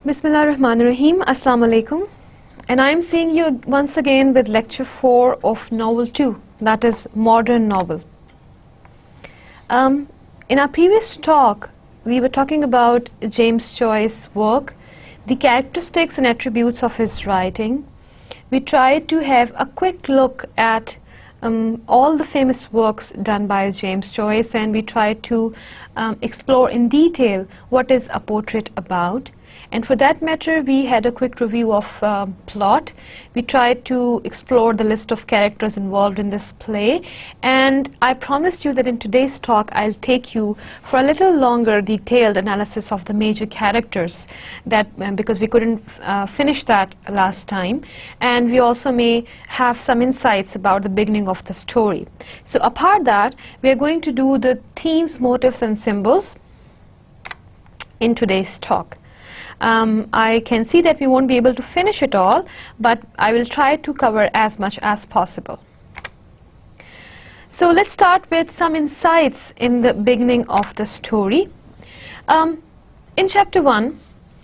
Bismillahirrahmanirrahim. Assalamu alaikum. And I am seeing you once again with lecture 4 of novel 2, that is modern novel. In our previous talk, we were talking about James Joyce's work, the characteristics and attributes of his writing. We tried to have a quick look at all the famous works done by James Joyce, and we tried to explore in detail what is a portrait about. And for that matter, we had a quick review of plot. We tried to explore the list of characters involved in this play, and I promised you that in today's talk I'll take you for a little longer detailed analysis of the major characters, that because we couldn't finish that last time, and we also may have some insights about the beginning of the story. So apart that, we are going to do the themes, motifs and symbols in today's talk. I can see that we won't be able to finish it all, but I will try to cover as much as possible. So let's start with some insights in the beginning of the story. In chapter 1,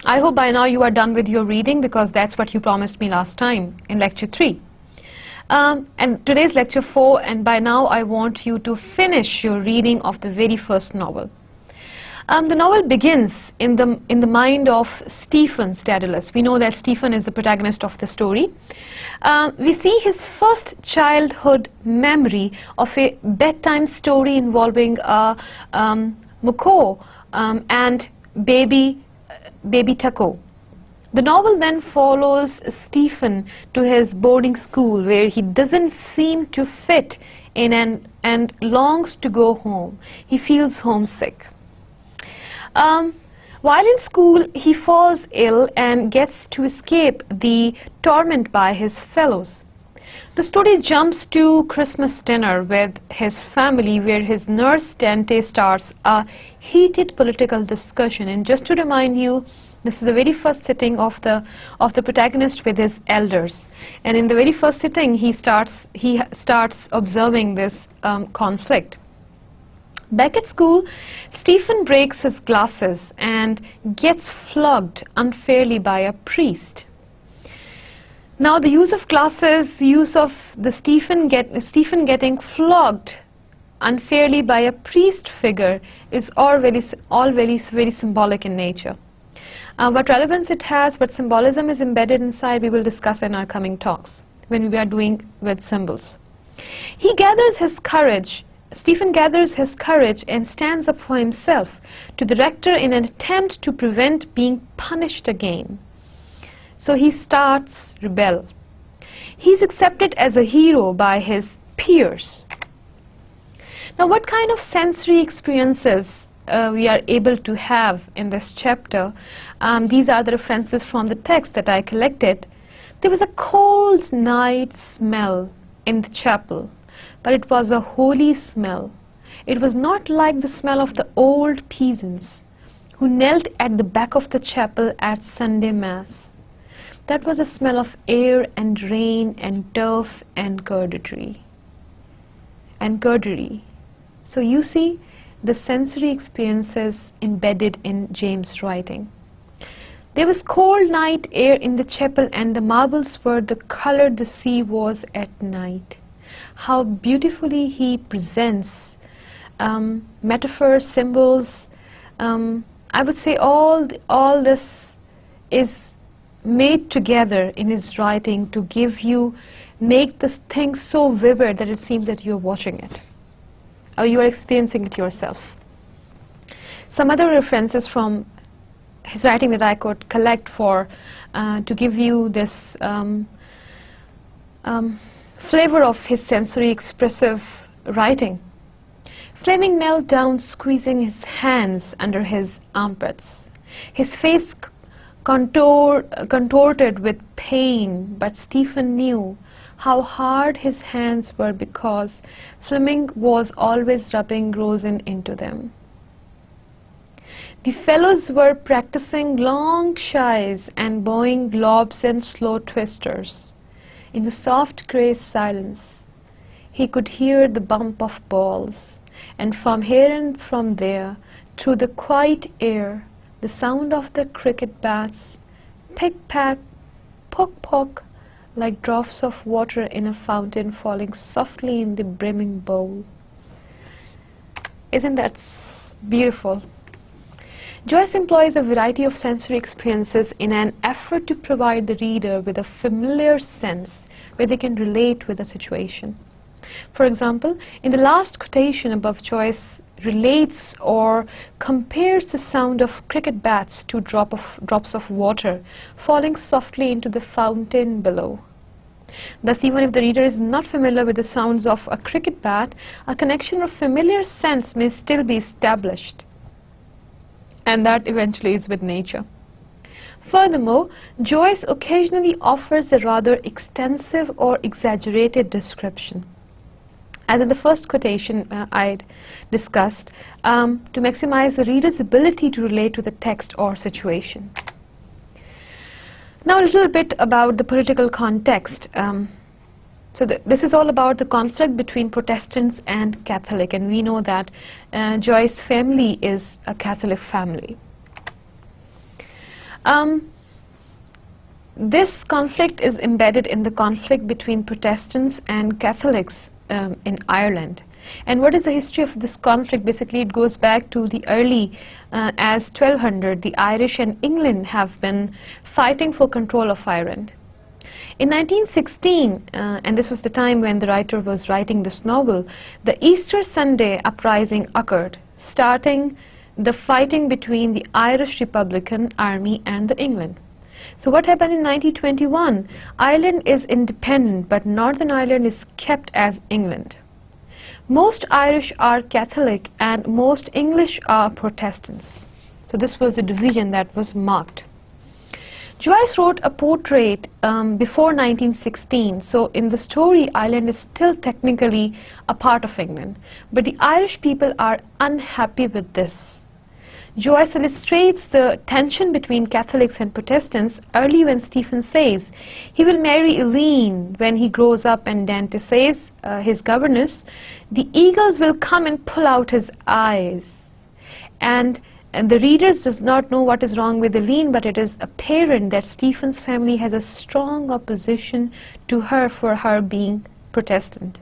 I hope by now you are done with your reading, because that's what you promised me last time in lecture 3. And today's lecture 4, and by now I want you to finish your reading of the very first novel. The novel begins in the mind of Stephen's Daedalus. We know that Stephen is the protagonist of the story. We see his first childhood memory of a bedtime story involving a macaw and baby Taco. The novel then follows Stephen to his boarding school, where he doesn't seem to fit in and longs to go home. He feels homesick. While in school, he falls ill and gets to escape the torment by his fellows. The story jumps to Christmas dinner with his family, where his nurse Dante starts a heated political discussion. And just to remind you, this is the very first sitting of the protagonist with his elders. And in the very first sitting, he starts observing this conflict. Back at school, Stephen breaks his glasses and gets flogged unfairly by a priest. Now the use of glasses, use of the Stephen getting flogged unfairly by a priest figure is all very symbolic in nature. What relevance it has, what symbolism is embedded inside, we will discuss in our coming talks when we are doing with symbols. Stephen gathers his courage and stands up for himself to the rector in an attempt to prevent being punished again. So he starts rebel. He's accepted as a hero by his peers. Now, what kind of sensory experiences we are able to have in this chapter? These are the references from the text that I collected. There was a cold night smell in the chapel, but it was a holy smell. It was not like the smell of the old peasants who knelt at the back of the chapel at Sunday Mass. That was a smell of air and rain and turf and girdery. So you see the sensory experiences embedded in James' writing. There was cold night air in the chapel, and the marbles were the color the sea was at night. How beautifully he presents metaphors, symbols. I would say all this is made together in his writing to make this thing so vivid that it seems that you're watching it, or you are experiencing it yourself. Some other references from his writing that I could collect to give you this flavor of his sensory expressive writing. Fleming knelt down, squeezing his hands under his armpits. His face contorted with pain, but Stephen knew how hard his hands were, because Fleming was always rubbing rosin into them. The fellows were practicing long shies and bowing lobs and slow twisters. In the soft grey silence, he could hear the bump of balls, and from here and from there, through the quiet air, the sound of the cricket bats Pick-pack, pock-pock, like drops of water in a fountain falling softly in the brimming bowl. Isn't that beautiful? Joyce employs a variety of sensory experiences in an effort to provide the reader with a familiar sense where they can relate with a situation. For example, in the last quotation above, Joyce relates or compares the sound of cricket bats to drops of water falling softly into the fountain below. Thus, even if the reader is not familiar with the sounds of a cricket bat, a connection of familiar sense may still be established, and that eventually is with nature. Furthermore, Joyce occasionally offers a rather extensive or exaggerated description, as in the first quotation I'd discussed, to maximize the reader's ability to relate to the text or situation. Now a little bit about the political context. This is all about the conflict between Protestants and Catholic, and we know that Joyce's family is a Catholic family. This conflict is embedded in the conflict between Protestants and Catholics in Ireland. And what is the history of this conflict? Basically, it goes back to the early, as 1200, the Irish and England have been fighting for control of Ireland. In 1916, and this was the time when the writer was writing this novel, the Easter Sunday uprising occurred, starting the fighting between the Irish Republican Army and the England. So what happened in 1921? Ireland is independent, but Northern Ireland is kept as England. Most Irish are Catholic and most English are Protestants. So this was the division that was marked. Joyce wrote a portrait before 1916, so in the story Ireland is still technically a part of England, but the Irish people are unhappy with this. Joyce illustrates the tension between Catholics and Protestants early when Stephen says he will marry Eileen when he grows up, and Dante says, his governess, the eagles will come and pull out his eyes. And the readers does not know what is wrong with Eileen, but it is apparent that Stephen's family has a strong opposition to her for her being Protestant.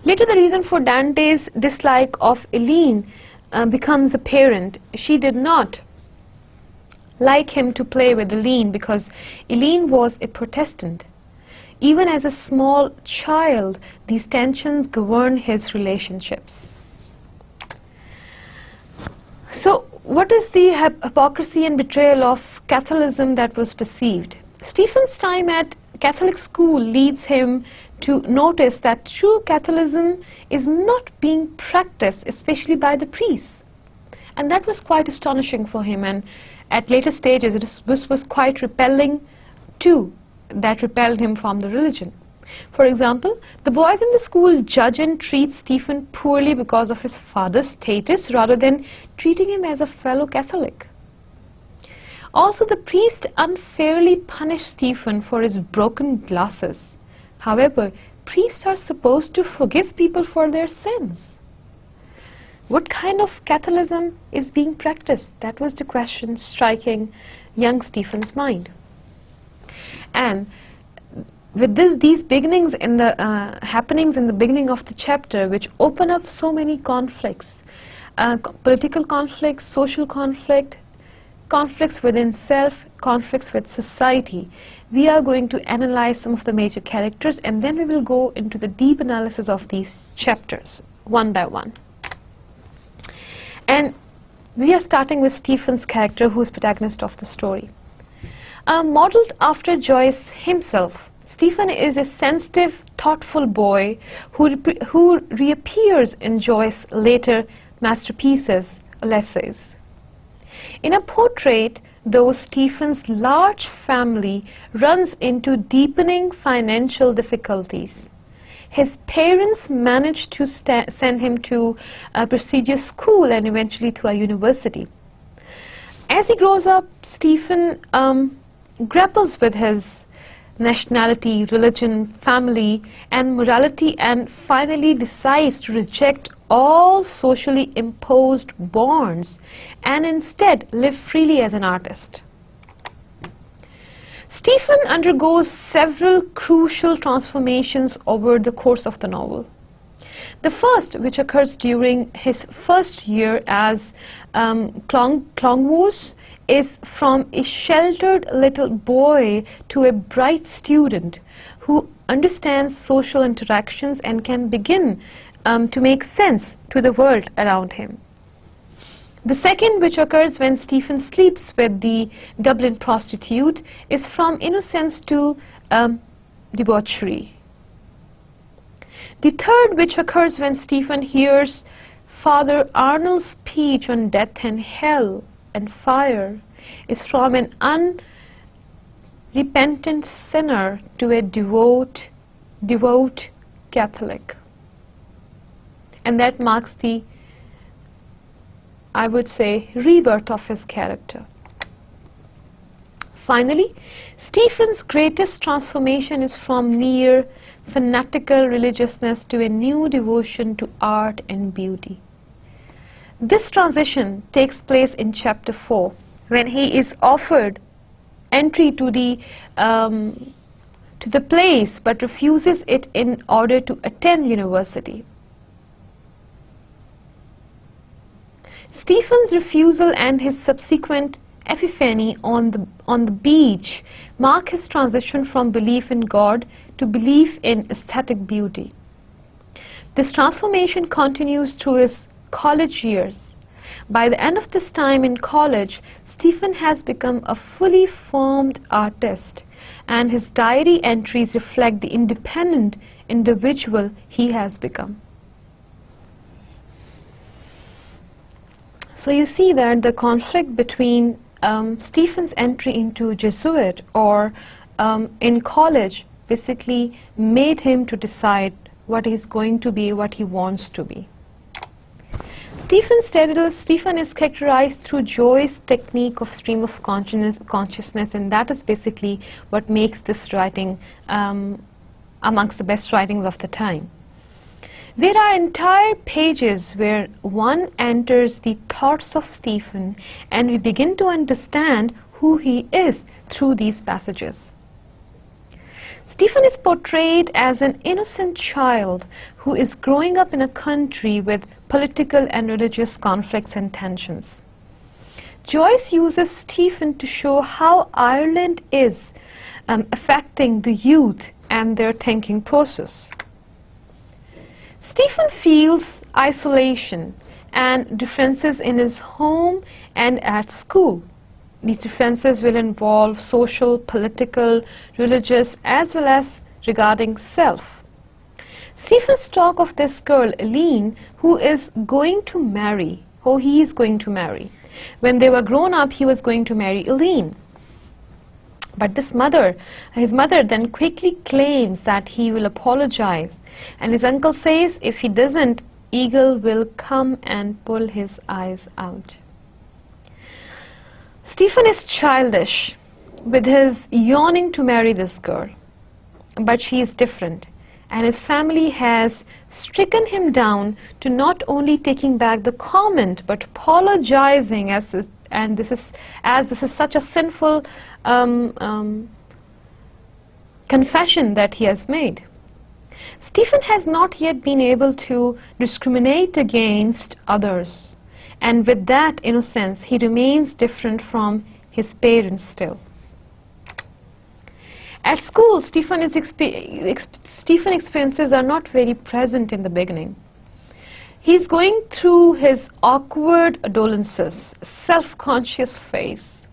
Later, the reason for Dante's dislike of Eileen becomes apparent. She did not like him to play with Eileen because Eileen was a Protestant. Even as a small child, these tensions govern his relationships. So, what is the hypocrisy and betrayal of Catholicism that was perceived? Stephen's time at Catholic school leads him to notice that true Catholicism is not being practiced, especially by the priests. And that was quite astonishing for him, and at later stages this was quite repelling too, that repelled him from the religion. For example, the boys in the school judge and treat Stephen poorly because of his father's status rather than treating him as a fellow Catholic. Also, the priest unfairly punished Stephen for his broken glasses. However, priests are supposed to forgive people for their sins. What kind of Catholicism is being practiced? That was the question striking young Stephen's mind. And with these beginnings in the happenings in the beginning of the chapter, which open up so many conflicts, political conflicts, social conflict, conflicts within self, conflicts with society, we are going to analyze some of the major characters, and then we will go into the deep analysis of these chapters one by one. And we are starting with Stephen's character, who is protagonist of the story. Modeled after Joyce himself, Stephen is a sensitive, thoughtful boy who reappears in Joyce's later masterpieces, Ulysses. In a portrait, though, Stephen's large family runs into deepening financial difficulties. His parents manage to send him to a prestigious school and eventually to a university. As he grows up, Stephen grapples with his nationality, religion, family, and morality, and finally decides to reject all socially imposed bonds and instead live freely as an artist. Stephen undergoes several crucial transformations over the course of the novel. The first, which occurs during his first year as Clongwos, is from a sheltered little boy to a bright student who understands social interactions and can begin to make sense to the world around him. The second, which occurs when Stephen sleeps with the Dublin prostitute, is from innocence to debauchery. The third, which occurs when Stephen hears Father Arnold's speech on death and hell and fire, is from an unrepentant sinner to a devout Catholic. And that marks the, I would say, rebirth of his character. Finally, Stephen's greatest transformation is from near fanatical religiousness to a new devotion to art and beauty. This transition takes place in chapter 4, when he is offered entry to the place but refuses it in order to attend university. Stephen's refusal and his subsequent epiphany on the beach mark his transition from belief in God to belief in aesthetic beauty. This transformation continues through his college years. By the end of this time in college, Stephen has become a fully formed artist, and his diary entries reflect the independent individual he has become. So you see that the conflict between Stephen's entry into Jesuit or in college basically made him to decide what he's going to be, what he wants to be. Stephen is characterized through Joyce's technique of stream of consciousness, and that is basically what makes this writing amongst the best writings of the time. There are entire pages where one enters the thoughts of Stephen, and we begin to understand who he is through these passages. Stephen is portrayed as an innocent child who is growing up in a country with political and religious conflicts and tensions. Joyce uses Stephen to show how Ireland is affecting the youth and their thinking process. Stephen feels isolation and differences in his home and at school. These differences will involve social, political, religious, as well as regarding self. Stephen's talk of this girl, Eileen, who he is going to marry. When they were grown up, he was going to marry Eileen. But his mother then quickly claims that he will apologize, and his uncle says if he doesn't, Eagle will come and pull his eyes out. Stephen is childish with his yearning to marry this girl, but she is different, and his family has stricken him down to not only taking back the comment but apologizing as this is such a sinful confession that he has made. Stephen has not yet been able to discriminate against others, and with that innocence he remains different from his parents still. At school, Stephen's experiences are not very present in the beginning. He's going through his awkward adolescence, self-conscious phase.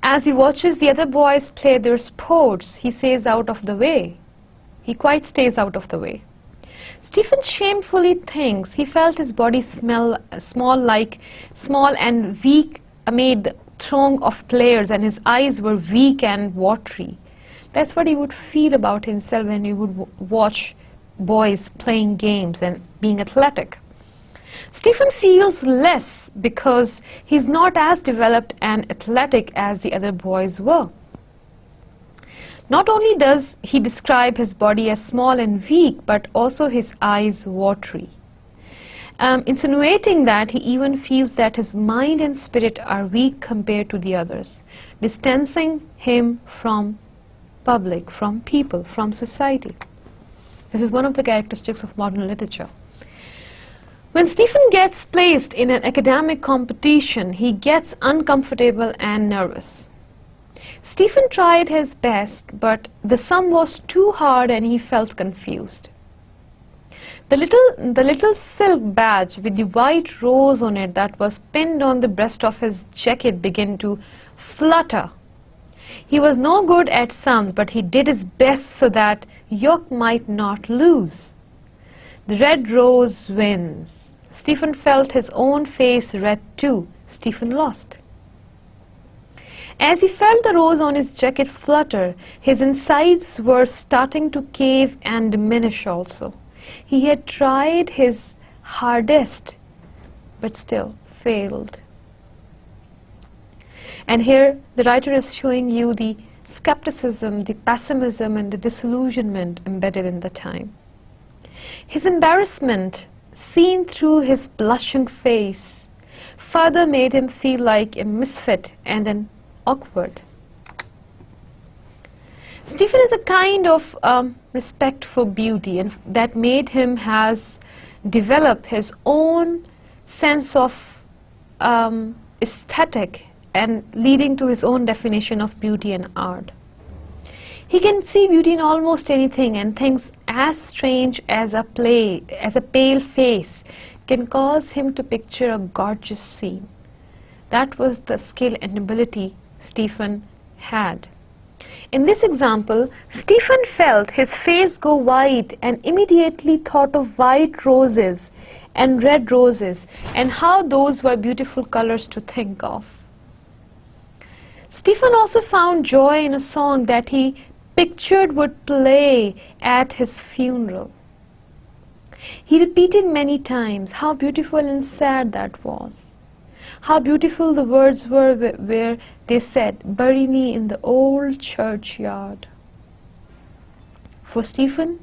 As he watches the other boys play their sports, he stays out of the way. He quite stays out of the way. Stephen shamefully thinks he felt his body small and weak amid the throng of players, and his eyes were weak and watery. That's what he would feel about himself when he would watch boys playing games and being athletic. Stephen feels less because he's not as developed and athletic as the other boys were. Not only does he describe his body as small and weak, but also his eyes watery. insinuating that he even feels that his mind and spirit are weak compared to the others, distancing him from public, from people, from society. This is one of the characteristics of modern literature. When Stephen gets placed in an academic competition, he gets uncomfortable and nervous. Stephen tried his best, but the sum was too hard and he felt confused. The little silk badge with the white rose on it that was pinned on the breast of his jacket began to flutter. He was no good at sums, but he did his best so that York might not lose. The red rose wins. Stephen felt his own face red too. Stephen lost. As he felt the rose on his jacket flutter, his insides were starting to cave and diminish also. He had tried his hardest, but still failed. And here the writer is showing you the skepticism, the pessimism, and the disillusionment embedded in the time. His embarrassment, seen through his blushing face, further made him feel like a misfit and an awkward. Stephen is a kind of respect for beauty, and that made him has developed his own sense of aesthetic and leading to his own definition of beauty and art. He can see beauty in almost anything, and things as strange as a pale face can cause him to picture a gorgeous scene. That was the skill and ability Stephen had. In this example, Stephen felt his face go white and immediately thought of white roses and red roses and how those were beautiful colors to think of. Stephen also found joy in a song that he pictured would play at his funeral. He repeated many times how beautiful and sad that was. How beautiful the words were where they said, "Bury me in the old churchyard." For Stephen,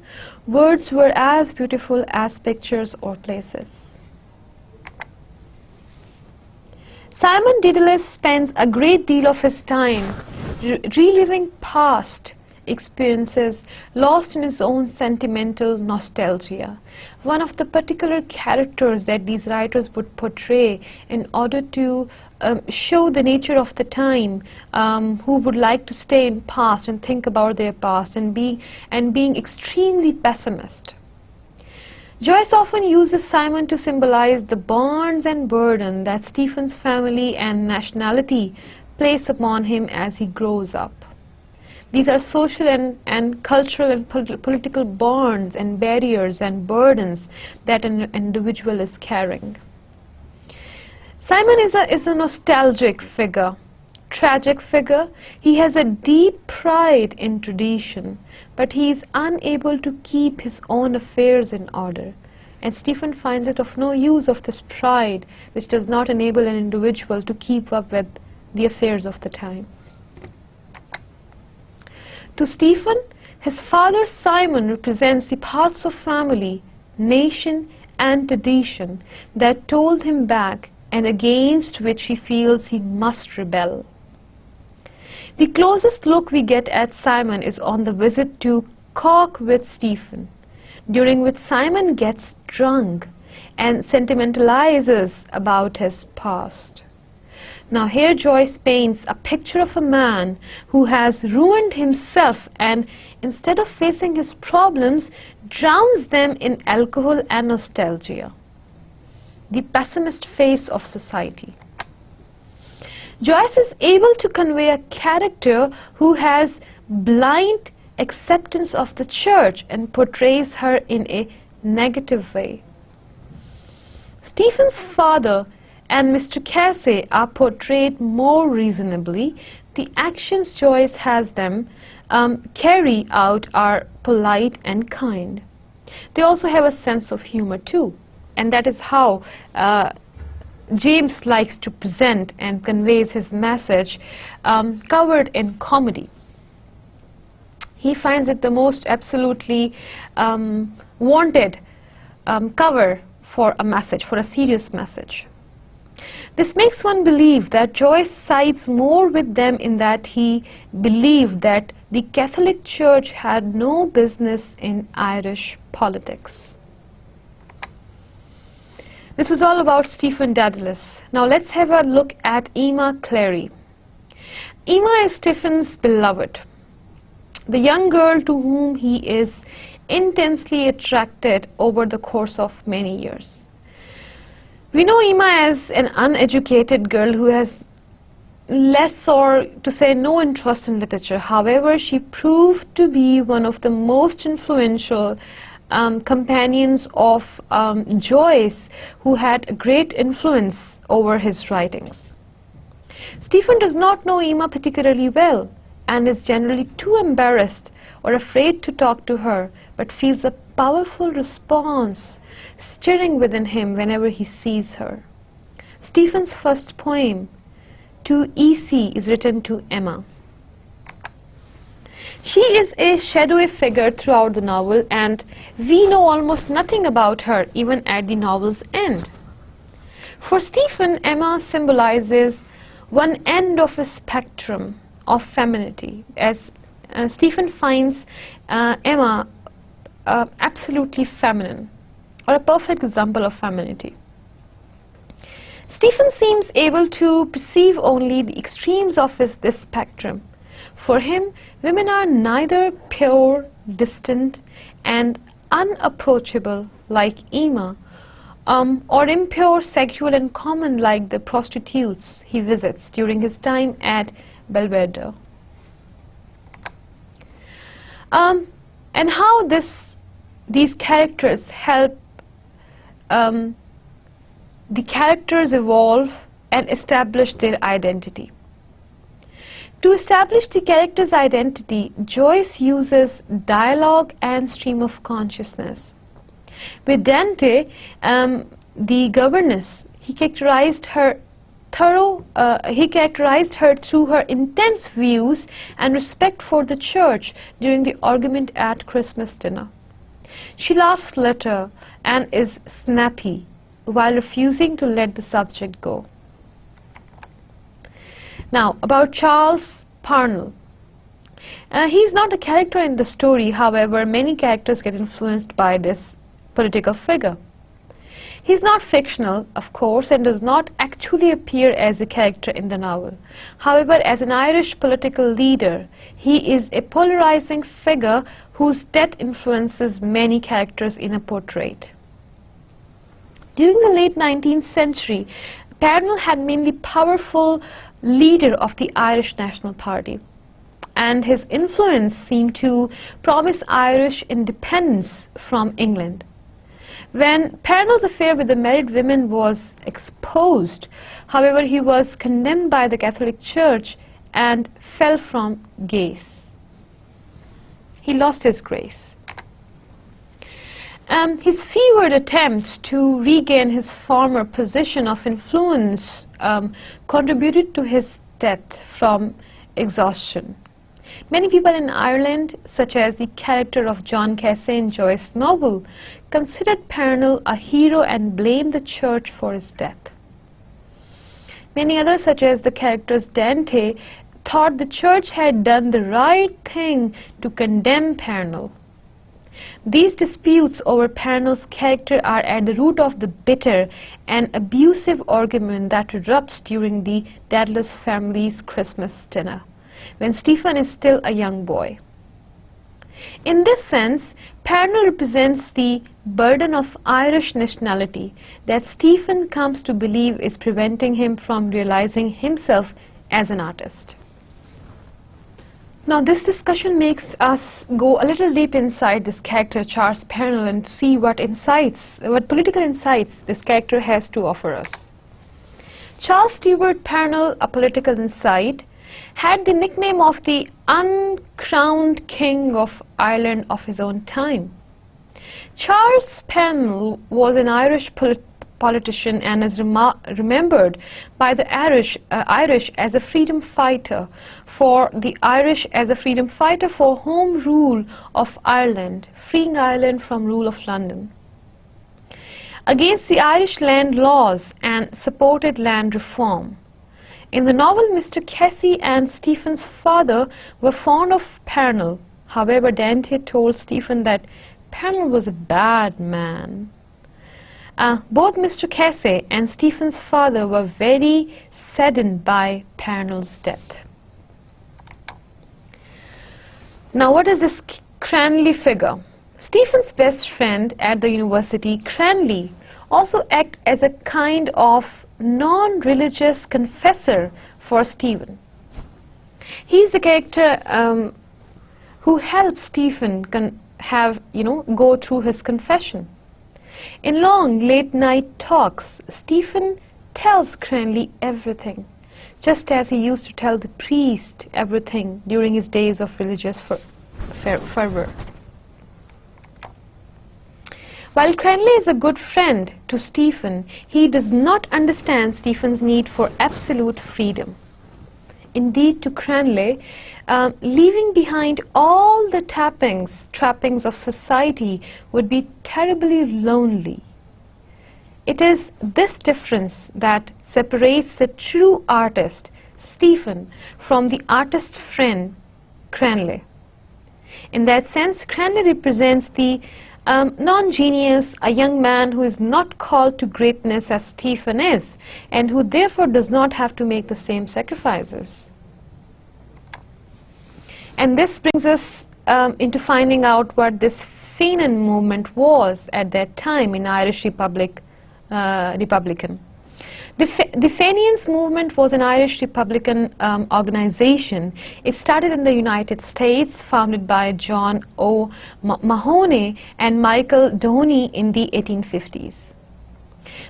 words were as beautiful as pictures or places. Simon Dedalus spends a great deal of his time reliving past experiences, lost in his own sentimental nostalgia. One of the particular characters that these writers would portray in order to show the nature of the time, who would like to stay in past and think about their past and being extremely pessimist. Joyce often uses Simon to symbolize the bonds and burden that Stephen's family and nationality place upon him as he grows up. These are social and cultural and political bonds and barriers and burdens that an individual is carrying. Simon is a nostalgic figure, tragic figure. He has a deep pride in tradition, but he is unable to keep his own affairs in order. And Stephen finds it of no use of this pride, which does not enable an individual to keep up with the affairs of the time. To Stephen, his father Simon represents the parts of family, nation, and tradition that told him back and against which he feels he must rebel. The closest look we get at Simon is on the visit to Cork with Stephen, during which Simon gets drunk and sentimentalizes about his past. Now here Joyce paints a picture of a man who has ruined himself and instead of facing his problems, drowns them in alcohol and nostalgia. The pessimist face of society. Joyce is able to convey a character who has blind acceptance of the church and portrays her in a negative way. Stephen's father and Mr. Casey are portrayed more reasonably. The actions Joyce has them carry out are polite and kind. They also have a sense of humor too, and that is how James likes to present and conveys his message, covered in comedy. He finds it the most absolutely wanted cover for a message, for a serious message. This makes one believe that Joyce sides more with them in that he believed that the Catholic Church had no business in Irish politics. This was all about Stephen Dedalus. Now let's have a look at Emma Clery. Emma is Stephen's beloved, the young girl to whom he is intensely attracted over the course of many years. We know Emma as an uneducated girl who has less, or to say no, interest in literature. However, she proved to be one of the most influential companions of Joyce, who had a great influence over his writings. Stephen does not know Emma particularly well and is generally too embarrassed or afraid to talk to her, but feels a powerful response stirring within him whenever he sees her. Stephen's first poem, To E.C., is written to Emma. She is a shadowy figure throughout the novel, and we know almost nothing about her even at the novel's end. For Stephen, Emma symbolizes one end of a spectrum of femininity, as Stephen finds Emma absolutely feminine, or a perfect example of femininity. Stephen seems able to perceive only the extremes of this spectrum. For him, women are neither pure, distant, and unapproachable like Emma, or impure, sexual, and common like the prostitutes he visits during his time at Belvedere. And how these characters help the characters evolve and establish their identity. To establish the character's identity, Joyce uses dialogue and stream of consciousness. With Dante, the governess, he characterized her through her intense views and respect for the church during the argument at Christmas dinner. She laughs later and is snappy while refusing to let the subject go. Now, about Charles Parnell. He is not a character in the story, however, many characters get influenced by this political figure. He is not fictional, of course, and does not actually appear as a character in the novel. However, as an Irish political leader, he is a polarizing figure whose death influences many characters in a portrait. During the late 19th century, Parnell had been the powerful leader of the Irish National Party, and his influence seemed to promise Irish independence from England. When Parnell's affair with the married women was exposed, however, he was condemned by the Catholic Church and fell from grace. He lost his grace. His fevered attempts to regain his former position of influence contributed to his death from exhaustion. Many people in Ireland, such as the character of John Casey in Joyce's novel, considered Parnell a hero and blamed the church for his death. Many others, such as the characters Dante, thought the church had done the right thing to condemn Parnell. These disputes over Parnell's character are at the root of the bitter and abusive argument that erupts during the Daedalus family's Christmas dinner, when Stephen is still a young boy. In this sense, Parnell represents the burden of Irish nationality that Stephen comes to believe is preventing him from realizing himself as an artist. Now, this discussion makes us go a little deep inside this character, Charles Parnell, and see what political insights this character has to offer us. Charles Stewart Parnell, a political insight, had the nickname of the uncrowned king of Ireland of his own time. Charles Parnell was an Irish politician and is remembered by the Irish as a freedom fighter for home rule of Ireland, freeing Ireland from rule of London. against the Irish land laws and supported land reform. In the novel, Mr. Casey and Stephen's father were fond of Parnell. However, Dante told Stephen that Parnell was a bad man. Both Mr. Casey and Stephen's father were very saddened by Parnell's death. Now, what is this Cranley figure? Stephen's best friend at the university, Cranley, also acted as a kind of non-religious confessor for Stephen. He is the character who helps Stephen go through his confession. In long late-night talks, Stephen tells Cranley everything, just as he used to tell the priest everything during his days of religious fervor. While Cranley is a good friend to Stephen, he does not understand Stephen's need for absolute freedom. Indeed, to Cranley, leaving behind all the trappings of society would be terribly lonely. It is this difference that separates the true artist, Stephen, from the artist's friend, Cranley. In that sense, Cranley represents the non-genius, a young man who is not called to greatness as Stephen is, and who therefore does not have to make the same sacrifices. And this brings us into finding out what this Fenian movement was at that time in Irish Republican. The Fenian Movement was an Irish Republican organization. It started in the United States, founded by John O'Mahony and Michael Downey in the 1850s.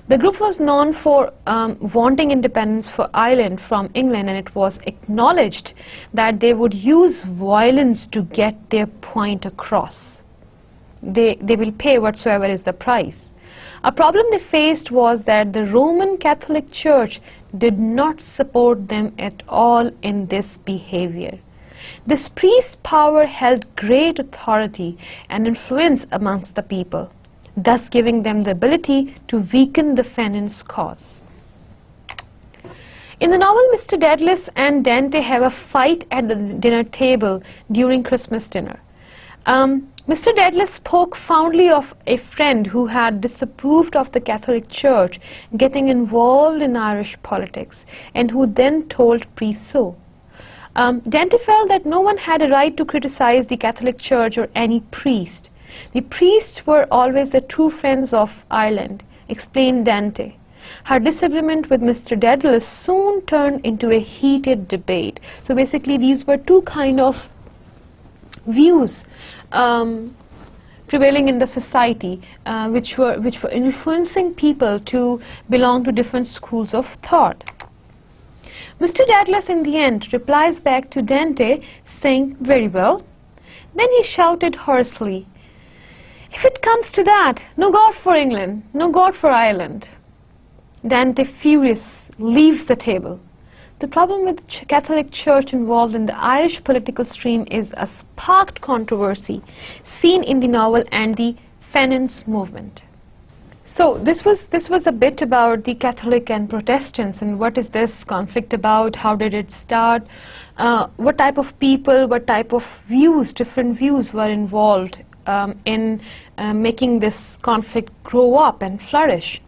The group was known for wanting independence for Ireland from England, and it was acknowledged that they would use violence to get their point across. They will pay whatsoever is the price. A problem they faced was that the Roman Catholic Church did not support them at all in this behavior. This priest power held great authority and influence amongst the people, thus giving them the ability to weaken the Fenians' cause. In the novel, Mr. Dedalus and Dante have a fight at the dinner table during Christmas dinner. Mr. Dedalus spoke fondly of a friend who had disapproved of the Catholic Church getting involved in Irish politics, and who then told priests so. Dante felt that no one had a right to criticize the Catholic Church or any priest. The priests were always the true friends of Ireland, explained Dante. Her disagreement with Mr. Dedalus soon turned into a heated debate. So basically these were two kind of views prevailing in the society, which were influencing people to belong to different schools of thought. Mr. Daedalus in the end replies back to Dante saying, "Very well." Then he shouted hoarsely, "If it comes to that, no God for England, no God for Ireland." Dante, furious, leaves the table. The problem with the Catholic Church involved in the Irish political stream is a sparked controversy seen in the novel and the Fenian Movement. So this was a bit about the Catholic and Protestants, and what is this conflict about, how did it start, what type of people, what type of views, different views were involved in making this conflict grow up and flourish.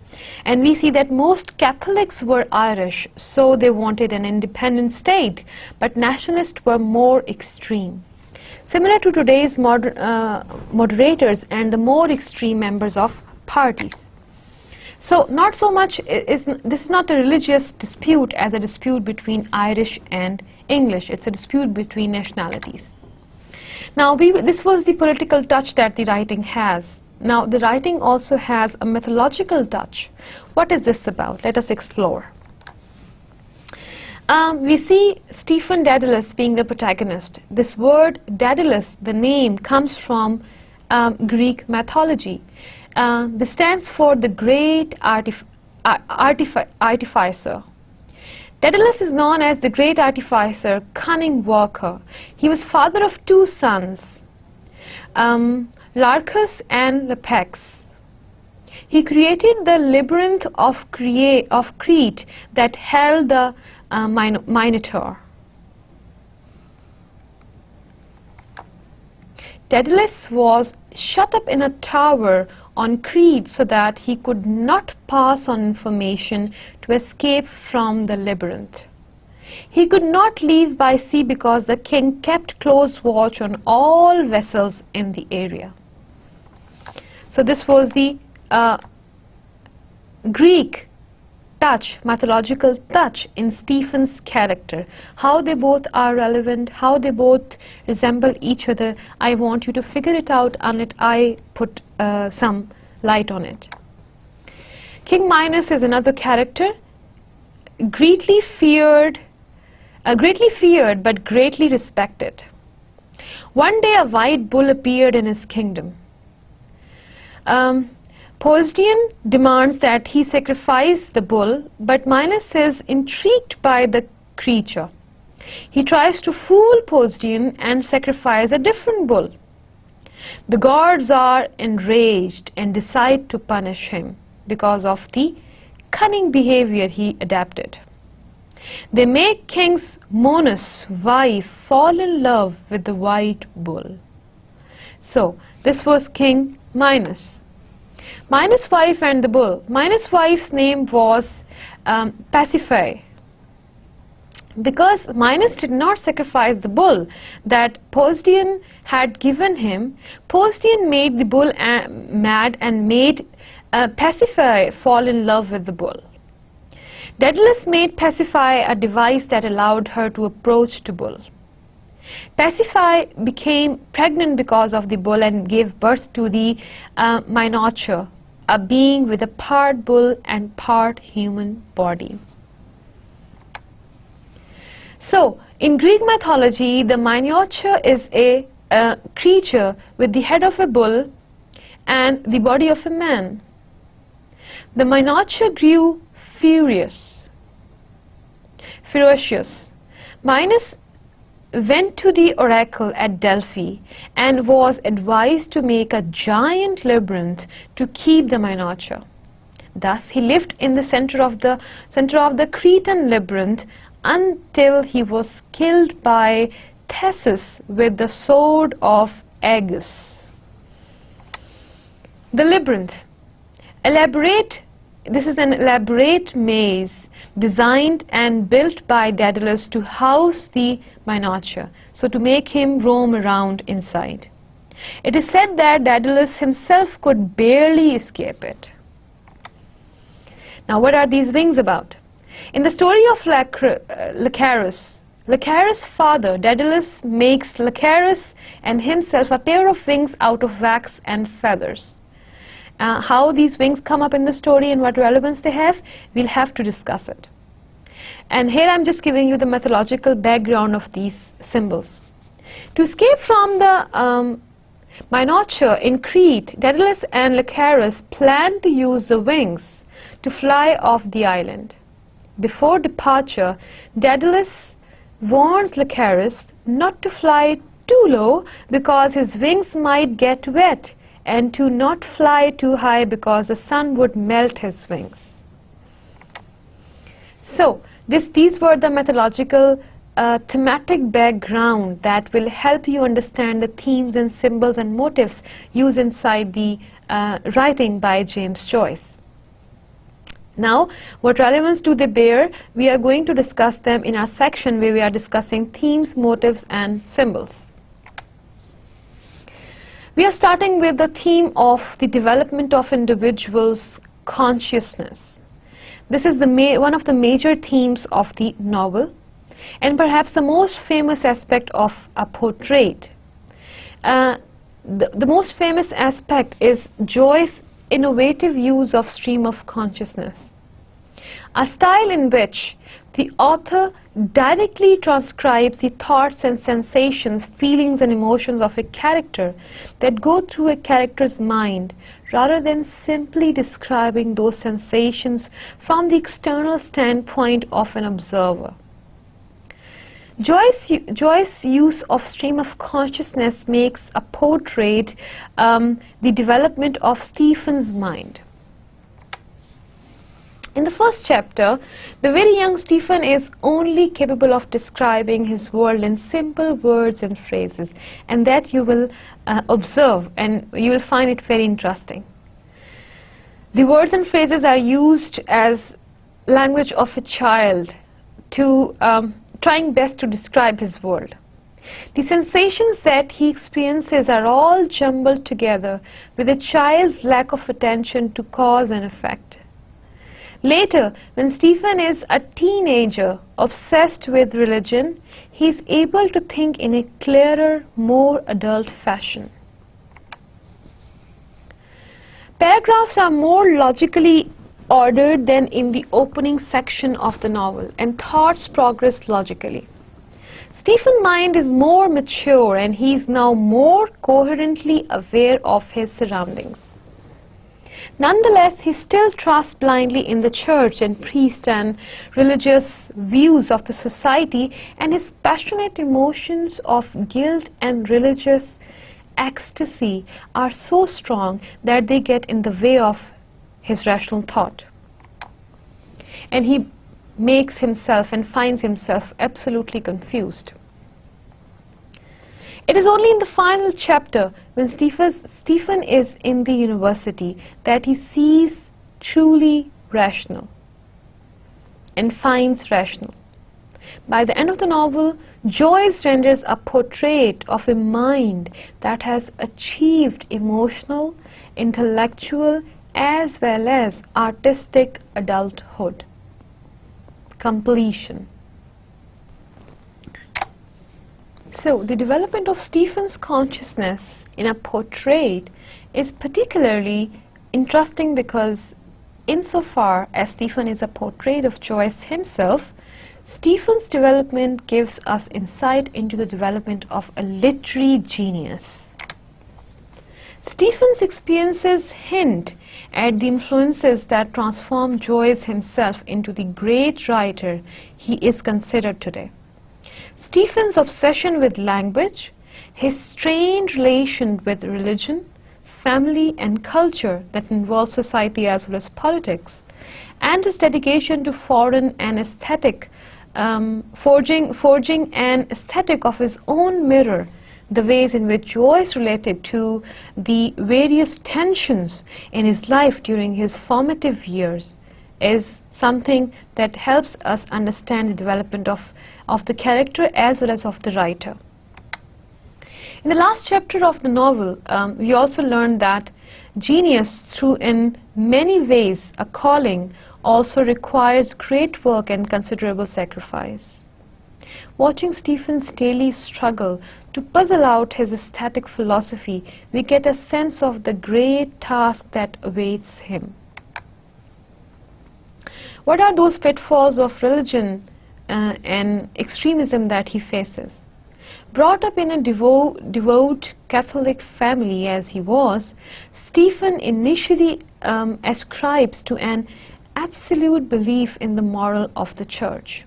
And we see that most Catholics were Irish, so they wanted an independent state, but nationalists were more extreme, similar to today's moderators and the more extreme members of parties. So not so much this is not a religious dispute as a dispute between Irish and English. It's a dispute between nationalities. Now this was the political touch that the writing has. Now the writing also has a mythological touch. What is this about? Let us explore. We see Stephen Dedalus being the protagonist. This word Daedalus, the name, comes from Greek mythology. This stands for the great artificer. Dedalus is known as the great artificer, cunning worker. He was father of two sons, Larcus and Lepex. He created the labyrinth of Crete that held the Minotaur. Daedalus was shut up in a tower on Crete so that he could not pass on information to escape from the labyrinth. He could not leave by sea because the king kept close watch on all vessels in the area. So this was the Greek touch, mythological touch in Stephen's character. How they both are relevant, how they both resemble each other. I want you to figure it out, and I put some light on it. King Minos is another character, greatly feared but greatly respected. One day a white bull appeared in his kingdom. Poseidon demands that he sacrifice the bull, but Minos is intrigued by the creature. He tries to fool Poseidon and sacrifice a different bull. The gods are enraged and decide to punish him because of the cunning behavior he adapted. They make King Minos' wife fall in love with the white bull. So this was King Minos. Minos' wife and the bull. Minos' wife's name was Pasiphae. Because Minos did not sacrifice the bull that Poseidon had given him, Poseidon made the bull mad and made Pasiphae fall in love with the bull. Dedalus made Pasiphae a device that allowed her to approach the bull. Pasiphae became pregnant because of the bull and gave birth to the Minotaur, a being with a part bull and part human body. So, in Greek mythology, the Minotaur is a creature with the head of a bull and the body of a man. The Minotaur grew ferocious. Minos went to the oracle at Delphi and was advised to make a giant labyrinth to keep the Minotaur. Thus he lived in the center of the Cretan labyrinth until he was killed by Theseus with the sword of Aegis. The labyrinth. This is an elaborate maze designed and built by Daedalus to house the Minotaur, so to make him roam around inside. It is said that Daedalus himself could barely escape it. Now, what are these wings about? In the story of Lycaris, Lycaris' father, Daedalus, makes Lycaris and himself a pair of wings out of wax and feathers. How these wings come up in the story and what relevance they have, we'll have to discuss it. And here I'm just giving you the mythological background of these symbols. To escape from the Minotaur in Crete, Dedalus and Lycaris planned to use the wings to fly off the island. Before departure, Daedalus warns Lycaris not to fly too low because his wings might get wet, and to not fly too high because the sun would melt his wings. So, these were the mythological thematic background that will help you understand the themes and symbols and motifs used inside the writing by James Joyce. Now, what relevance do they bear? We are going to discuss them in our section where we are discussing themes, motifs, and symbols. We are starting with the theme of the development of individuals' consciousness. This is one of the major themes of the novel, and perhaps the most famous aspect of a portrait. The most famous aspect is Joyce's innovative use of stream of consciousness, a style in which the author directly transcribes the thoughts and sensations, feelings and emotions of a character that go through a character's mind, rather than simply describing those sensations from the external standpoint of an observer. Joyce's use of stream of consciousness makes a portrait the development of Stephen's mind. In the first chapter, the very young Stephen is only capable of describing his world in simple words and phrases, and that you will observe, and you will find it very interesting. The words and phrases are used as language of a child to trying best to describe his world. The sensations that he experiences are all jumbled together with a child's lack of attention to cause and effect. Later, when Stephen is a teenager obsessed with religion, he is able to think in a clearer, more adult fashion. Paragraphs are more logically ordered than in the opening section of the novel, and thoughts progress logically. Stephen's mind is more mature, and he is now more coherently aware of his surroundings. Nonetheless, he still trusts blindly in the church and priest and religious views of the society, and his passionate emotions of guilt and religious ecstasy are so strong that they get in the way of his rational thought. And he makes himself and finds himself absolutely confused. It is only in the final chapter, when Stephen is in the university, that he sees truly rational and finds rational. By the end of the novel, Joyce renders a portrait of a mind that has achieved emotional, intellectual, as well as artistic adulthood. Completion. So, the development of Stephen's consciousness in a portrait is particularly interesting because insofar as Stephen is a portrait of Joyce himself, Stephen's development gives us insight into the development of a literary genius. Stephen's experiences hint at the influences that transformed Joyce himself into the great writer he is considered today. Stephen's obsession with language, his strained relation with religion, family and culture that involves society as well as politics, and his dedication to foreign and aesthetic, forging an aesthetic of his own mirror, the ways in which Joyce related to the various tensions in his life during his formative years, is something that helps us understand the development of the character as well as of the writer. In the last chapter of the novel, we also learned that genius, through in many ways a calling, also requires great work and considerable sacrifice. Watching Stephen's daily struggle to puzzle out his aesthetic philosophy, we get a sense of the great task that awaits him. What are those pitfalls of religion and extremism that he faces? Brought up in a devout Catholic family as he was, Stephen initially ascribes to an absolute belief in the morals of the church.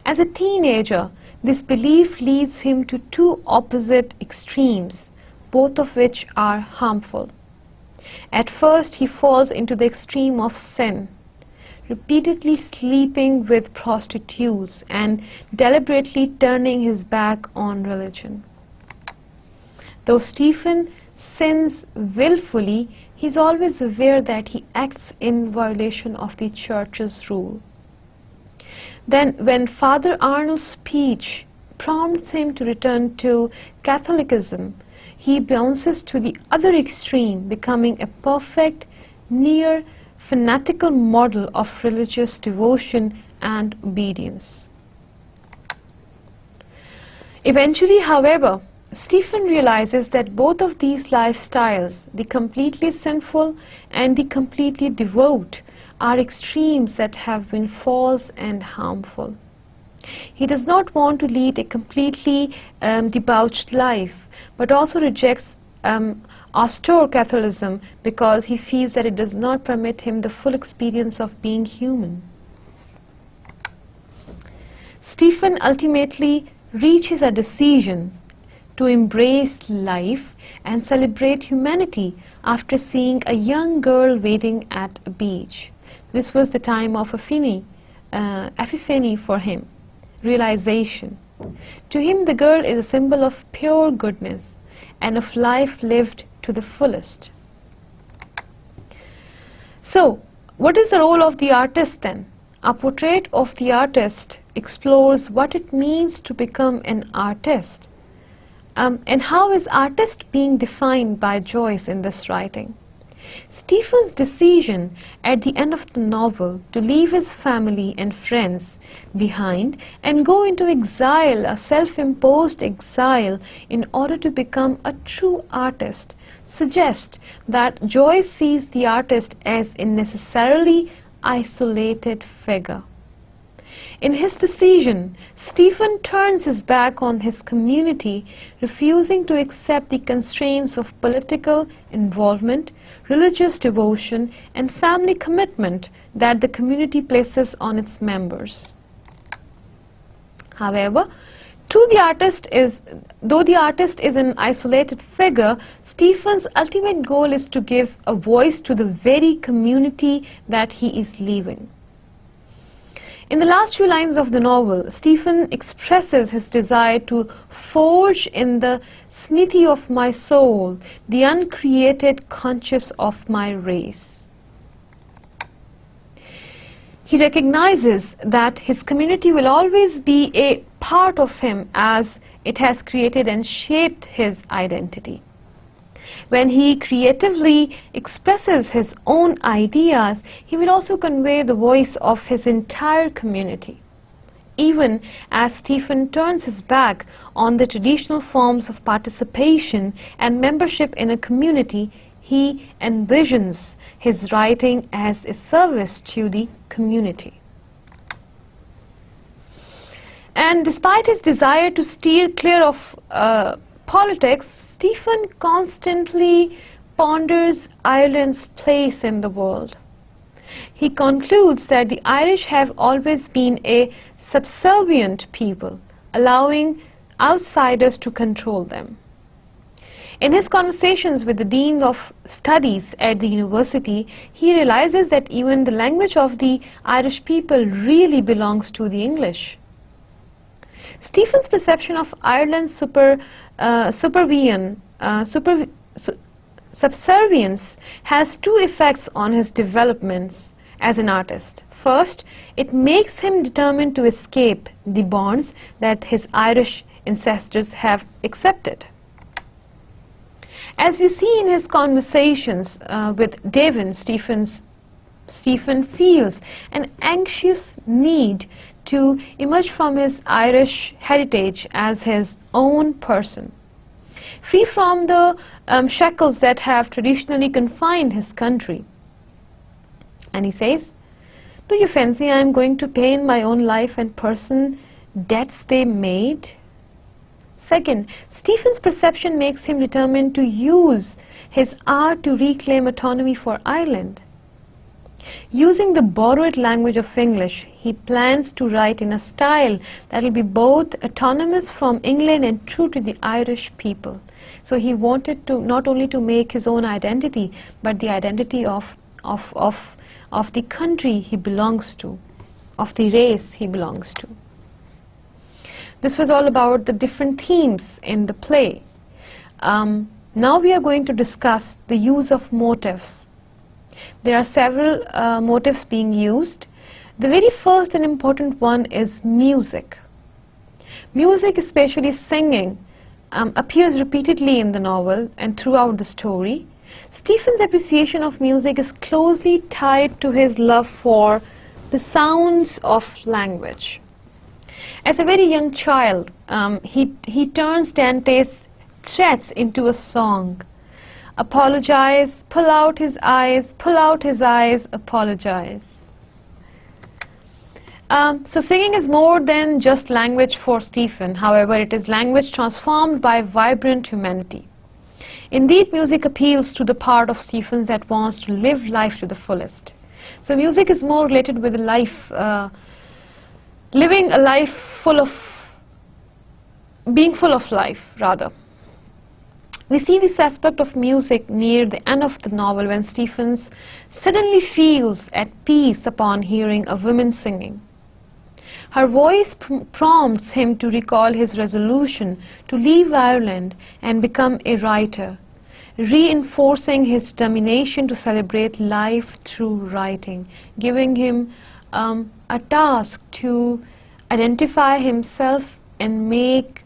As a teenager, this belief leads him to two opposite extremes, both of which are harmful. At first, he falls into the extreme of sin, repeatedly sleeping with prostitutes and deliberately turning his back on religion. Though Stephen sins willfully, he is always aware that he acts in violation of the church's rule. Then, when Father Arnold's speech prompts him to return to Catholicism, he bounces to the other extreme, becoming a perfect, near fanatical model of religious devotion and obedience. Eventually, however, Stephen realizes that both of these lifestyles, the completely sinful and the completely devout, are extremes that have been false and harmful. He does not want to lead a completely debauched life, but also rejects austere Catholicism because he feels that it does not permit him the full experience of being human. Stephen ultimately reaches a decision to embrace life and celebrate humanity after seeing a young girl waiting at a beach. This was the time of epiphany for him, realization. To him, the girl is a symbol of pure goodness and of life lived to the fullest. So, what is the role of the artist then? A portrait of the artist explores what it means to become an artist. And how is artist being defined by Joyce in this writing? Stephen's decision at the end of the novel to leave his family and friends behind and go into exile, a self-imposed exile, in order to become a true artist, suggests that Joyce sees the artist as a necessarily isolated figure. In his decision, Stephen turns his back on his community, refusing to accept the constraints of political involvement, religious devotion, and family commitment that the community places on its members. However, though the artist is an isolated figure, Stephen's ultimate goal is to give a voice to the very community that he is leaving. In the last few lines of the novel, Stephen expresses his desire to forge in the smithy of my soul the uncreated conscience of my race. He recognizes that his community will always be a part of him as it has created and shaped his identity. When he creatively expresses his own ideas, he will also convey the voice of his entire community. Even as Stephen turns his back on the traditional forms of participation and membership in a community, he envisions his writing as a service to the community. And despite his desire to steer clear of politics, Stephen constantly ponders Ireland's place in the world. He concludes that the Irish have always been a subservient people, allowing outsiders to control them. In his conversations with the Dean of Studies at the university, he realizes that even the language of the Irish people really belongs to the English. Stephen's perception of Ireland's subservience has two effects on his developments as an artist. First, it makes him determined to escape the bonds that his Irish ancestors have accepted. As we see in his conversations with Devon, Stephen feels an anxious need to emerge from his Irish heritage as his own person, free from the shackles that have traditionally confined his country. And he says, "Do you fancy I am going to pay in my own life and person debts they made?" Second, Stephen's perception makes him determined to use his art to reclaim autonomy for Ireland. Using the borrowed language of English, he plans to write in a style that will be both autonomous from England and true to the Irish people. So he wanted to not only to make his own identity, but the identity of the country he belongs to, of the race he belongs to. This was all about the different themes in the play. Now we are going to discuss the use of motifs. There are several motifs being used. The very first and important one is music. Music, especially singing, appears repeatedly in the novel and throughout the story. Stephen's appreciation of music is closely tied to his love for the sounds of language. As a very young child, he turns Dante's threats into a song. Apologize, pull out his eyes, apologize. So singing is more than just language for Stephen. However, it is language transformed by vibrant humanity. Indeed, music appeals to the part of Stephen that wants to live life to the fullest. So music is more related with life, living a life full of, being full of life, rather. We see this aspect of music near the end of the novel when Stephen suddenly feels at peace upon hearing a woman singing. Her voice prompts him to recall his resolution to leave Ireland and become a writer, reinforcing his determination to celebrate life through writing, giving him a task to identify himself and make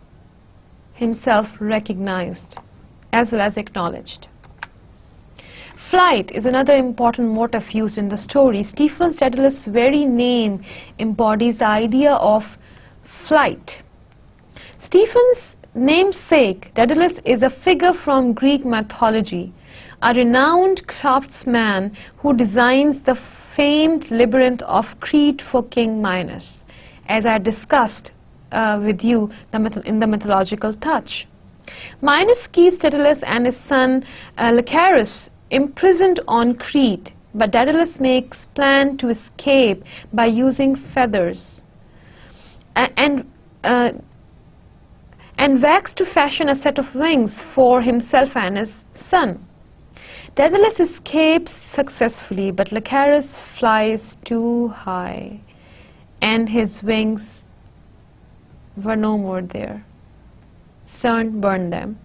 himself recognized as well as acknowledged. Flight is another important motif used in the story. Stephen's Daedalus' very name embodies the idea of flight. Stephen's namesake, Daedalus, is a figure from Greek mythology, a renowned craftsman who designs the famed Labyrinth of Crete for King Minos, as I discussed with you in the mythological touch. Minos keeps Daedalus and his son Lycaris imprisoned on Crete, but Daedalus makes plan to escape by using feathers and wax to fashion a set of wings for himself and his son. Daedalus escapes successfully, but Lycaris flies too high, and his wings were no more there. Sun burned them.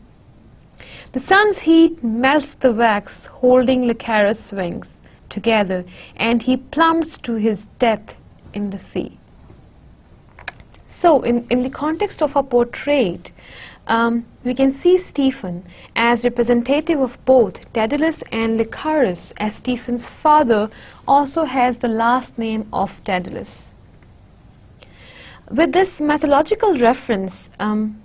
The sun's heat melts the wax holding Lycaris' wings together, and he plummets to his death in the sea. So, in the context of our portrait, we can see Stephen as representative of both Daedalus and Lycaris, as Stephen's father also has the last name of Daedalus. With this mythological reference,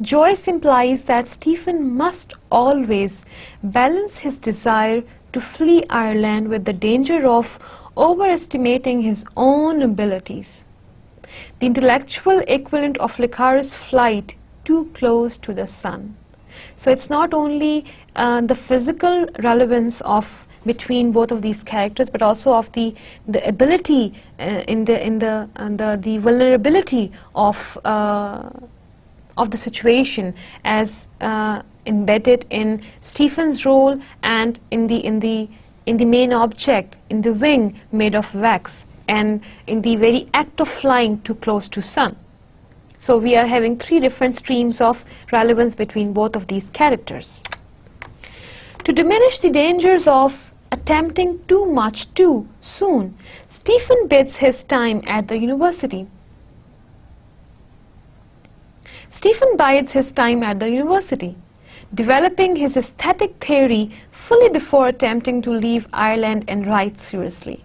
Joyce implies that Stephen must always balance his desire to flee Ireland with the danger of overestimating his own abilities, the intellectual equivalent of Lycaris' flight too close to the sun. So it's not only the physical relevance of between both of these characters, but also of the ability the vulnerability of the situation as embedded in Stephen's role and in the main object, in the wing made of wax, and in the very act of flying too close to sun. So we are having three different streams of relevance between both of these characters. To diminish the dangers of attempting too much too soon, Stephen bides his time at the university. Stephen bides his time at the university, developing his aesthetic theory fully before attempting to leave Ireland and write seriously.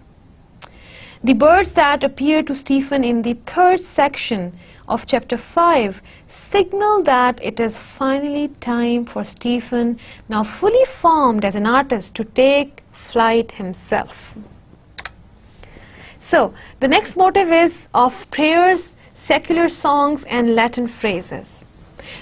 The birds that appear to Stephen in the third section of chapter 5 signal that it is finally time for Stephen, now fully formed as an artist, to take flight himself. So the next motive is of prayers, secular songs and Latin phrases.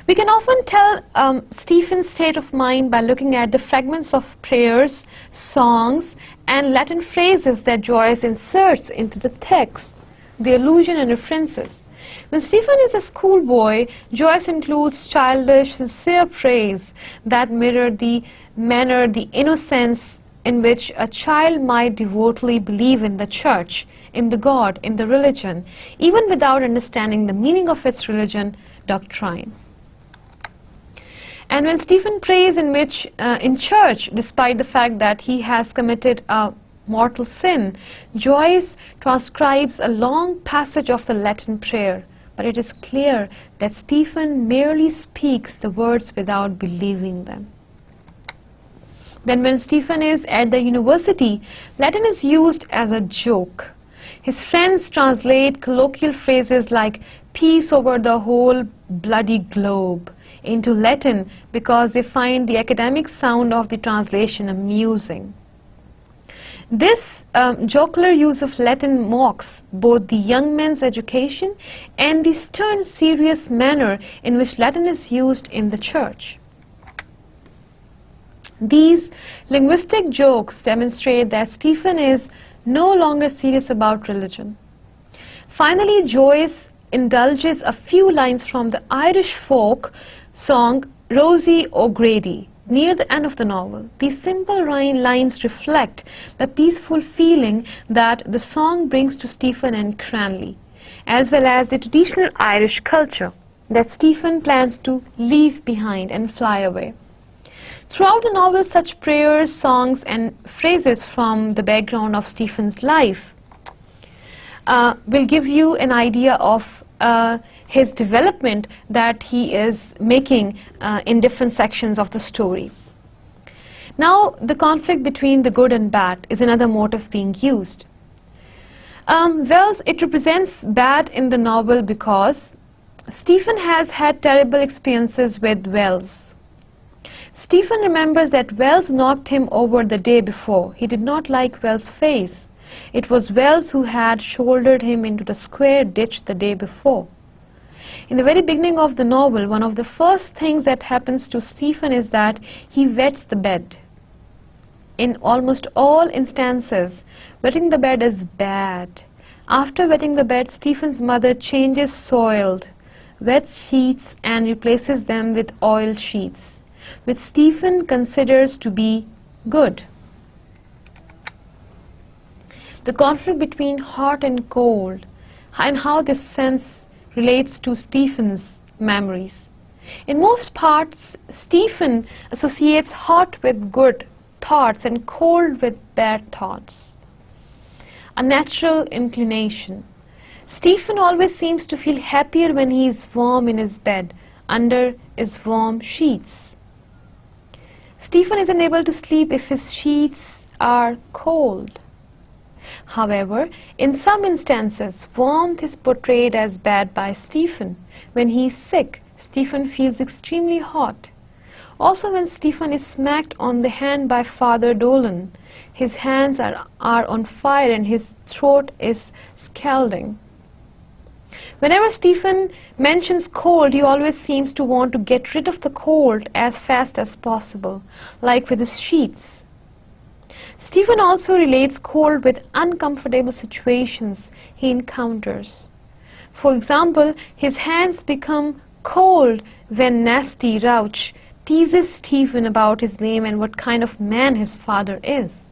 We can often tell Stephen's state of mind by looking at the fragments of prayers, songs and Latin phrases that Joyce inserts into the text, the allusion and references. When Stephen is a schoolboy, Joyce includes childish, sincere praise that mirror the manner, the innocence in which a child might devotedly believe in the church, in the God, in the religion, even without understanding the meaning of its religion doctrine. And when Stephen prays in church, despite the fact that he has committed a mortal sin, Joyce transcribes a long passage of the Latin prayer, but it is clear that Stephen merely speaks the words without believing them. Then when Stephen is at the university, Latin is used as a joke. His friends translate colloquial phrases like peace over the whole bloody globe into Latin because they find the academic sound of the translation amusing. This jocular use of Latin mocks both the young man's education and the stern, serious manner in which Latin is used in the church. These linguistic jokes demonstrate that Stephen is no longer serious about religion. Finally, Joyce indulges a few lines from the Irish folk song Rosie O'Grady, near the end of the novel, these simple lines reflect the peaceful feeling that the song brings to Stephen and Cranley, as well as the traditional Irish culture that Stephen plans to leave behind and fly away. Throughout the novel, such prayers, songs, and phrases from the background of Stephen's life will give you an idea of his development that he is making in different sections of the story. Now, the conflict between the good and bad is another motive being used. Well, it represents bad in the novel because Stephen has had terrible experiences with Wells. Stephen remembers that Wells knocked him over the day before. He did not like Wells' face. It was Wells who had shouldered him into the square ditch the day before. In the very beginning of the novel, one of the first things that happens to Stephen is that he wets the bed. In almost all instances, wetting the bed is bad. After wetting the bed, Stephen's mother changes soiled, wet sheets and replaces them with oil sheets, which Stephen considers to be good. The conflict between hot and cold, and how this sense relates to Stephen's memories. In most parts, Stephen associates hot with good thoughts and cold with bad thoughts. A natural inclination. Stephen always seems to feel happier when he is warm in his bed, under his warm sheets. Stephen is unable to sleep if his sheets are cold. However, in some instances, warmth is portrayed as bad by Stephen. When he is sick, Stephen feels extremely hot. Also, when Stephen is smacked on the hand by Father Dolan, his hands are on fire and his throat is scalding. Whenever Stephen mentions cold, he always seems to want to get rid of the cold as fast as possible, like with his sheets. Stephen also relates cold with uncomfortable situations he encounters. For example, his hands become cold when Nasty Rouch teases Stephen about his name and what kind of man his father is.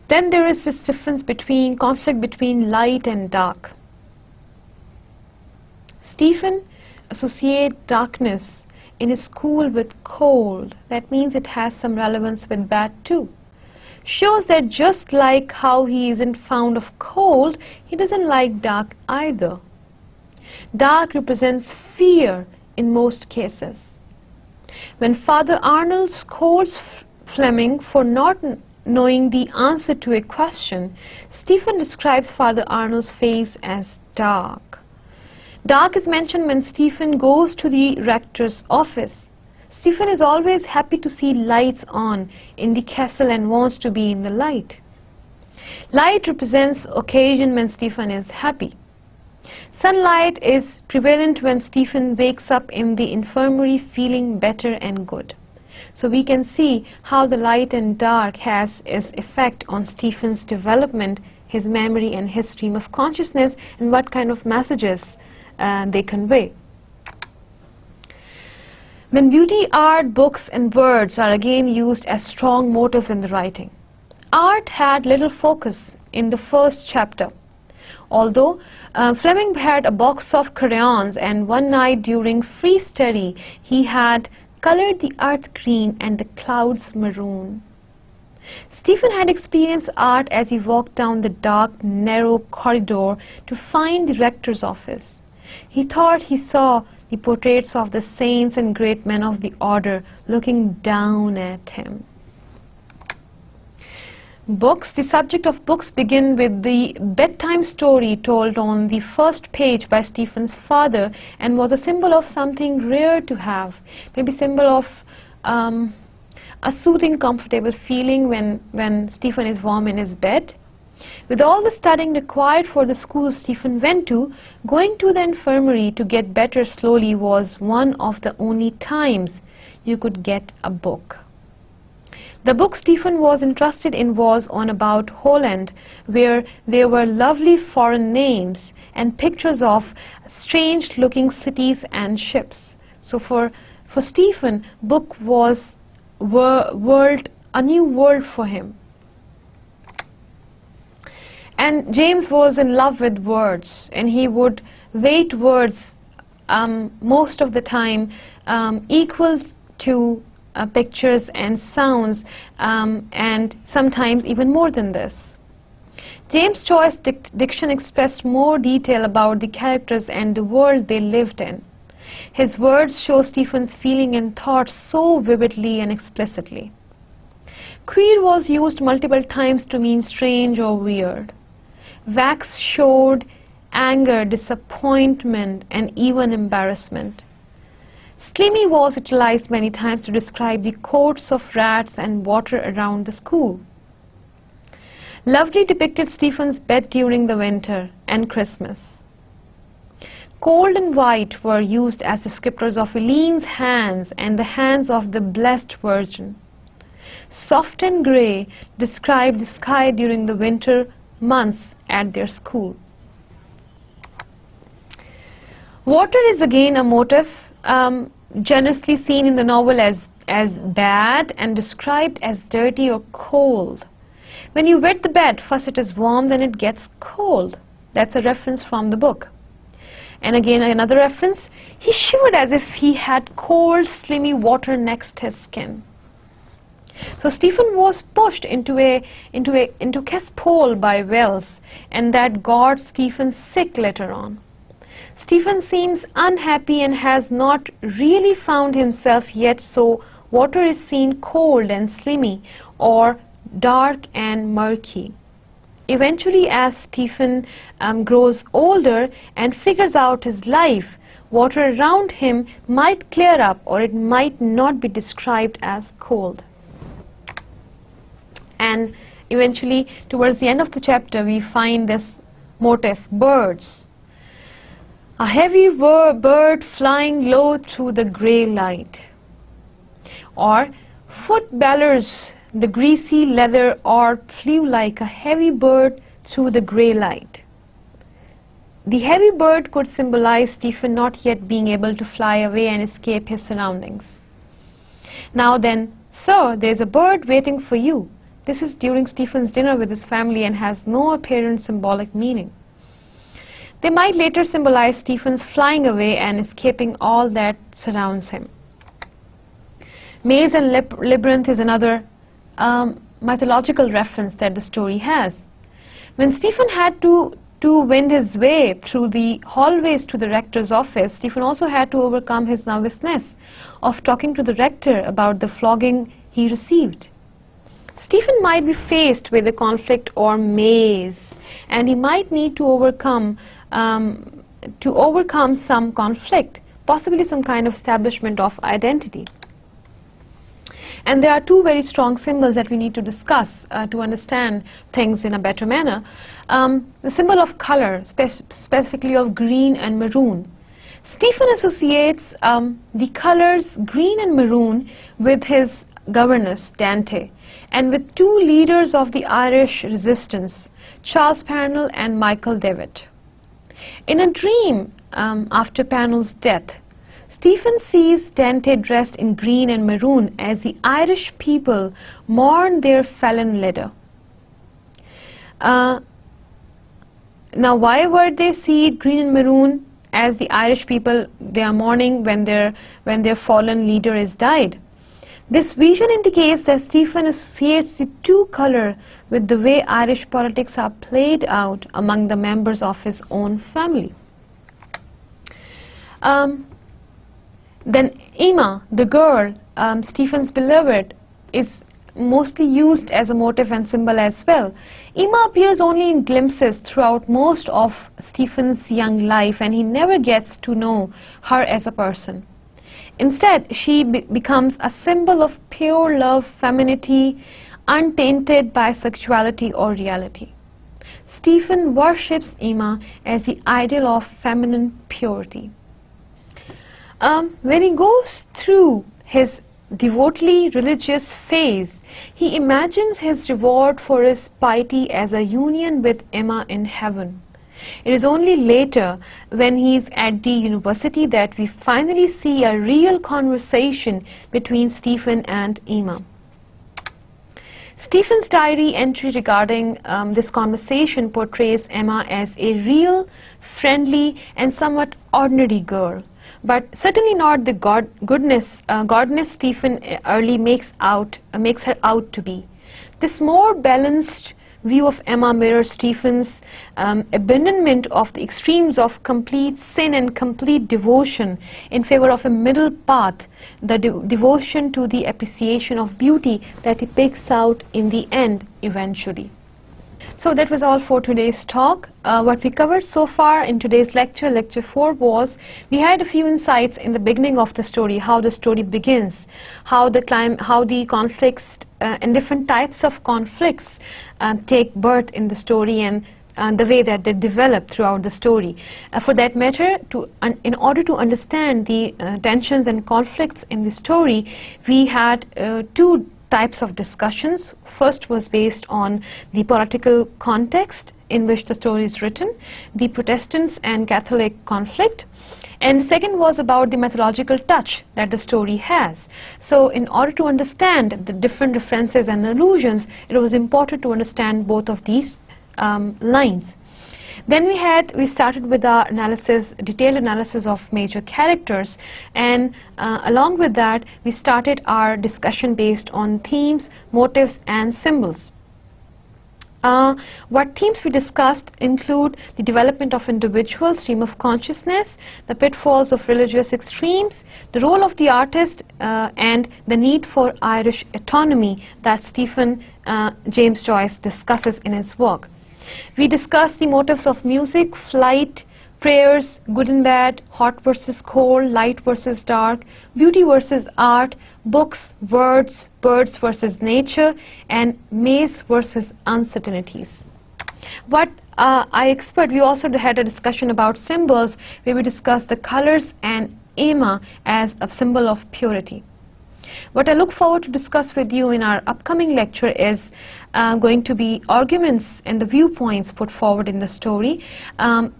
Then there is this conflict between light and dark. Stephen associates darkness in his school with cold. That means it has some relevance with bad too. Shows that just like how he isn't fond of cold, he doesn't like dark either. Dark represents fear in most cases. When Father Arnold scolds Fleming for not knowing the answer to a question, Stephen describes Father Arnold's face as dark. Dark is mentioned when Stephen goes to the rector's office. Stephen is always happy to see lights on in the castle and wants to be in the light. Light represents occasion when Stephen is happy. Sunlight is prevalent when Stephen wakes up in the infirmary feeling better and good. So we can see how the light and dark has its effect on Stephen's development, his memory and his stream of consciousness, and what kind of messages they convey. Then beauty, art, books and words are again used as strong motives in the writing. Art had little focus in the first chapter. Although Fleming had a box of crayons, and one night during free study he had colored the earth green and the clouds maroon. Stephen had experienced art as he walked down the dark, narrow corridor to find the rector's office. He thought he saw the portraits of the saints and great men of the order looking down at him. Books. The subject of books begin with the bedtime story told on the first page by Stephen's father, and was a symbol of something rare to have, maybe symbol of a soothing, comfortable feeling when Stephen is warm in his bed. With all the studying required for the school Stephen went to, going to the infirmary to get better slowly was one of the only times you could get a book. The book Stephen was interested in was on about Holland, where there were lovely foreign names and pictures of strange-looking cities and ships. So for For Stephen, book was a new world for him. And James was in love with words, and he would weight words most of the time equal to pictures and sounds, and sometimes even more than this. James' choice diction expressed more detail about the characters and the world they lived in. His words show Stephen's feeling and thoughts so vividly and explicitly. Queer was used multiple times to mean strange or weird. Wax showed anger, disappointment, and even embarrassment. Slimy was utilized many times to describe the courts of rats and water around the school. Lovely depicted Stephen's bed during the winter and Christmas. Cold and white were used as descriptors of Eileen's hands and the hands of the Blessed Virgin. Soft and grey described the sky during the winter months at their school. Water is again a motif generously seen in the novel as bad and described as dirty or cold. When you wet the bed, first it is warm, then it gets cold. That's a reference from the book. And again another reference, he shivered as if he had cold, slimy water next his skin. So Stephen was pushed into Caspol by Wells, and that got Stephen sick later on. Stephen seems unhappy and has not really found himself yet, so water is seen cold and slimy or dark and murky. Eventually, as Stephen grows older and figures out his life, water around him might clear up, or it might not be described as cold. And eventually, towards the end of the chapter, we find this motif, birds. A heavy bird flying low through the grey light. Or foot bellers, the greasy leather orb flew like a heavy bird through the grey light. The heavy bird could symbolize Stephen not yet being able to fly away and escape his surroundings. Now then, sir, there is a bird waiting for you. This is during Stephen's dinner with his family and has no apparent symbolic meaning. They might later symbolize Stephen's flying away and escaping all that surrounds him. Maze and Labyrinth is another mythological reference that the story has. When Stephen had to wend his way through the hallways to the rector's office, Stephen also had to overcome his nervousness of talking to the rector about the flogging he received. Stephen might be faced with a conflict or maze, and he might need to overcome some conflict, possibly some kind of establishment of identity. And there are two very strong symbols that we need to discuss to understand things in a better manner. The symbol of color, specifically of green and maroon. Stephen associates the colors green and maroon with his governess, Dante, and with two leaders of the Irish resistance, Charles Parnell and Michael Davitt. In a dream after Parnell's death, Stephen sees Dante dressed in green and maroon as the Irish people mourn their fallen leader. Now, why would they see it green and maroon as the Irish people, they are mourning when their fallen leader has died? This vision indicates that Stephen associates the two color with the way Irish politics are played out among the members of his own family. Then Emma, the girl, Stephen's beloved, is mostly used as a motif and symbol as well. Emma appears only in glimpses throughout most of Stephen's young life, and he never gets to know her as a person. Instead, she becomes a symbol of pure love, femininity, untainted by sexuality or reality. Stephen worships Emma as the ideal of feminine purity. When he goes through his devotedly religious phase, he imagines his reward for his piety as a union with Emma in heaven. It is only later, when he's at the university, that we finally see a real conversation between Stephen and Emma. Stephen's diary entry regarding this conversation portrays Emma as a real, friendly, and somewhat ordinary girl, but certainly not the godness Stephen early makes her out to be. This more balanced view of Emma mirrors Stephen's abandonment of the extremes of complete sin and complete devotion in favor of a middle path, the devotion to the appreciation of beauty that he picks out in the end eventually. So that was all for today's talk. What we covered so far in today's lecture, lecture 4, was we had a few insights in the beginning of the story, how the story begins, how the conflicts and different types of conflicts take birth in the story, and the way that they develop throughout the story. For that matter, in order to understand the tensions and conflicts in the story, we had two types of discussions. First was based on the political context in which the story is written, the Protestants and Catholic conflict, and the second was about the mythological touch that the story has. So in order to understand the different references and allusions, it was important to understand both of these lines. Then we started with our detailed analysis of major characters, and along with that we started our discussion based on themes, motives, and symbols. What themes we discussed include the development of individual stream of consciousness, the pitfalls of religious extremes, the role of the artist, and the need for Irish autonomy that Stephen James Joyce discusses in his work. We discussed the motives of music, flight, prayers, good and bad, hot versus cold, light versus dark, beauty versus art, books, words, birds versus nature, and maze versus uncertainties. We also had a discussion about symbols, where we discussed the colors and Emma as a symbol of purity. What I look forward to discuss with you in our upcoming lecture is going to be arguments and the viewpoints put forward in the story.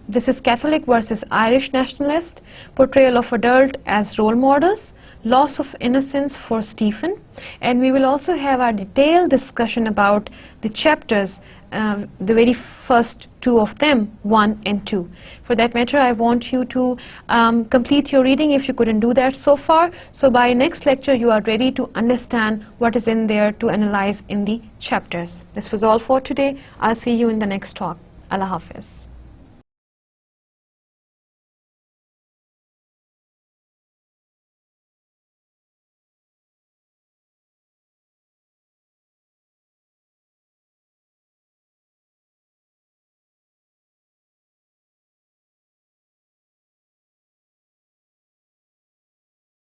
This is Catholic versus Irish nationalist, portrayal of adult as role models, loss of innocence for Stephen, and we will also have our detailed discussion about the chapters, the very first two of them, 1 and 2. For that matter, I want you to complete your reading if you couldn't do that so far. So by next lecture, you are ready to understand what is in there to analyze in the chapters. This was all for today. I'll see you in the next talk. Allah Hafiz.